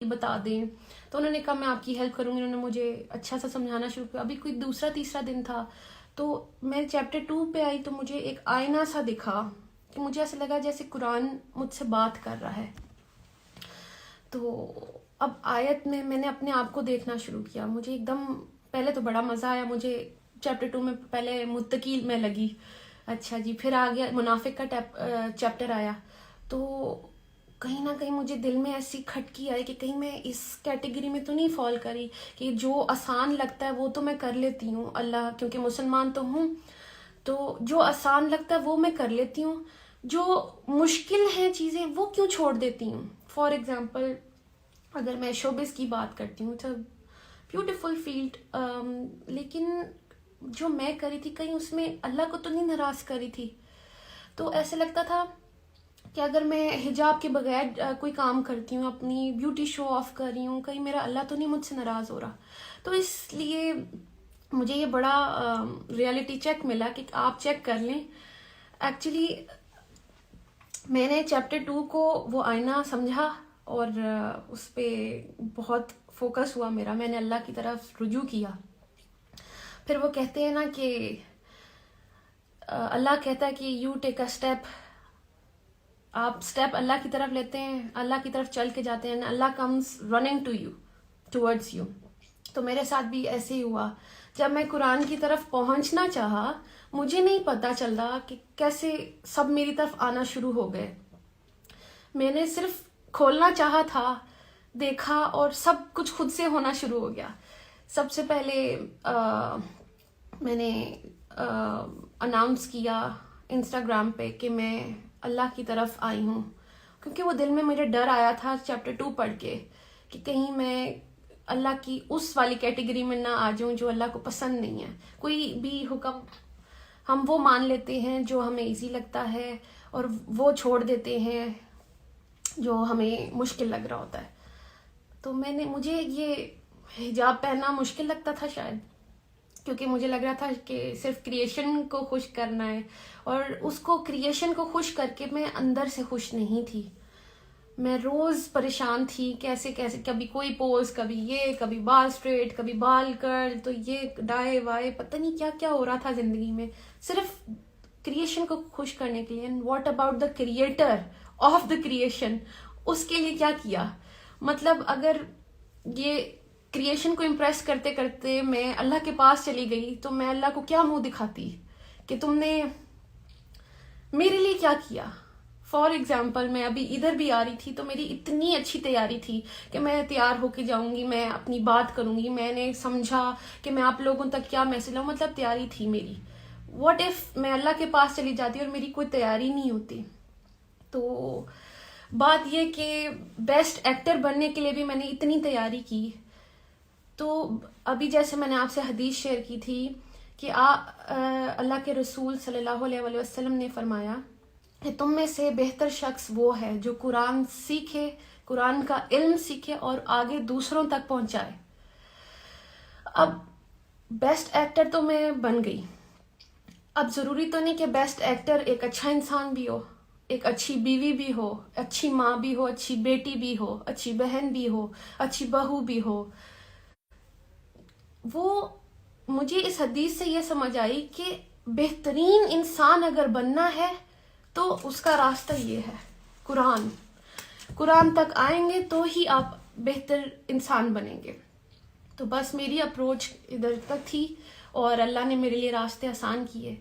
بتا دیں. تو انہوں نے کہا میں آپ کی ہیلپ کروں گی. انہوں نے مجھے اچھا سا سمجھانا شروع کیا. ابھی کوئی دوسرا تیسرا دن تھا تو میں چیپٹر 2 پہ آئی تو مجھے ایک آئینہ سا دکھا کہ مجھے ایسا لگا جیسے قرآن مجھ سے بات کر رہا ہے. تو اب آیت میں نے اپنے آپ کو دیکھنا شروع کیا. مجھے ایک دم پہلے تو بڑا مزہ آیا. مجھے چیپٹر 2 میں پہلے متقی میں لگی, اچھا جی. پھر آ گیا منافق کا چیپٹر آیا تو کہیں نہ کہیں مجھے دل میں ایسی کھٹکی آئی کہ کہیں میں اس کیٹیگری میں تو نہیں فال کری کہ جو آسان لگتا ہے وہ تو میں کر لیتی ہوں. اللہ کیونکہ مسلمان تو ہوں, تو جو آسان لگتا ہے وہ میں کر لیتی ہوں, جو مشکل ہیں چیزیں وہ کیوں چھوڑ دیتی ہوں. فار ایگزامپل اگر میں شوبز کی بات کرتی ہوں تو بیوٹیفل فیلڈ, لیکن جو میں کری تھی کہیں اس میں اللہ کو تو نہیں ناراض کری تھی. تو ایسے لگتا تھا کہ اگر میں حجاب کے بغیر کوئی کام کرتی ہوں, اپنی بیوٹی شو آف کر رہی ہوں, کہیں میرا اللہ تو نہیں مجھ سے ناراض ہو رہا. تو اس لیے مجھے یہ بڑا ریئلٹی چیک ملا کہ آپ چیک کر لیں. ایکچولی میں نے چیپٹر 2 کو وہ آئینہ سمجھا اور اس پہ بہت فوکس ہوا میرا. میں نے اللہ کی طرف رجوع کیا. پھر وہ کہتے ہیں نا کہ اللہ کہتا ہے کہ یو ٹیک اے اسٹیپ, آپ اسٹیپ اللہ کی طرف لیتے ہیں, اللہ کی طرف چل کے جاتے ہیں, اللہ comes running to you towards you. تو میرے ساتھ بھی ایسے ہی ہوا. جب میں قرآن کی طرف پہنچنا چاہا مجھے نہیں پتا چل رہا کہ کیسے سب میری طرف آنا شروع ہو گئے. میں نے صرف کھولنا چاہا تھا, دیکھا اور سب کچھ خود سے ہونا شروع ہو گیا. سب سے پہلے میں نے اناؤنس کیا انسٹاگرام پہ کہ میں اللہ کی طرف آئی ہوں, کیونکہ وہ دل میں میرے ڈر آیا تھا چیپٹر 2 پڑھ کے کہ کہیں میں اللہ کی اس والی کیٹیگری میں نہ آ جاؤں جو اللہ کو پسند نہیں ہے. کوئی بھی حکم ہم وہ مان لیتے ہیں جو ہمیں ایزی لگتا ہے اور وہ چھوڑ دیتے ہیں جو ہمیں مشکل لگ رہا ہوتا ہے. تو مجھے یہ حجاب پہننا مشکل لگتا تھا شاید, کیونکہ مجھے لگ رہا تھا کہ صرف کریشن کو خوش کرنا ہے, اور اس کو کریشن کو خوش کر کے میں اندر سے خوش نہیں تھی. میں روز پریشان تھی کیسے کبھی کوئی پوز, کبھی یہ, کبھی بال اسٹریٹ, کبھی بال کرل, تو یہ ڈائے وائے, پتہ نہیں کیا کیا ہو رہا تھا زندگی میں صرف کریشن کو خوش کرنے کے لیے. And what about the creator of the creation, اس کے لیے کیا کیا. مطلب اگر یہ کریشن کو امپریس کرتے کرتے میں اللہ کے پاس چلی گئی تو میں اللہ کو کیا منہ دکھاتی کہ تم نے میرے لیے کیا کیا. فار ایگزامپل میں ابھی ادھر بھی آ رہی تھی تو میری اتنی اچھی تیاری تھی کہ میں تیار ہو کے جاؤں گی, میں اپنی بات کروں گی, میں نے سمجھا کہ میں آپ لوگوں تک کیا میسج لاؤں, مطلب تیاری تھی میری. واٹ ایف میں اللہ کے پاس چلی جاتی اور میری کوئی تیاری نہیں ہوتی. تو بات یہ کہ بیسٹ ایکٹر بننے کے لیے بھی میں نے اتنی تیاری کی. تو ابھی جیسے میں نے آپ سے حدیث شیئر کی تھی کہ اللہ کے رسول صلی اللہ علیہ وسلم نے فرمایا کہ تم میں سے بہتر شخص وہ ہے جو قرآن سیکھے, قرآن کا علم سیکھے اور آگے دوسروں تک پہنچائے. اب بیسٹ ایکٹر تو میں بن گئی. اب ضروری تو نہیں کہ بیسٹ ایکٹر ایک اچھا انسان بھی ہو, ایک اچھی بیوی بھی ہو, اچھی ماں بھی ہو, اچھی بیٹی بھی ہو, اچھی بہن بھی ہو, اچھی بہو بھی ہو. وہ مجھے اس حدیث سے یہ سمجھ آئی کہ بہترین انسان اگر بننا ہے تو اس کا راستہ یہ ہے, قرآن تک آئیں گے تو ہی آپ بہتر انسان بنیں گے. تو بس میری اپروچ ادھر تک تھی اور اللہ نے میرے لیے راستے آسان کیے.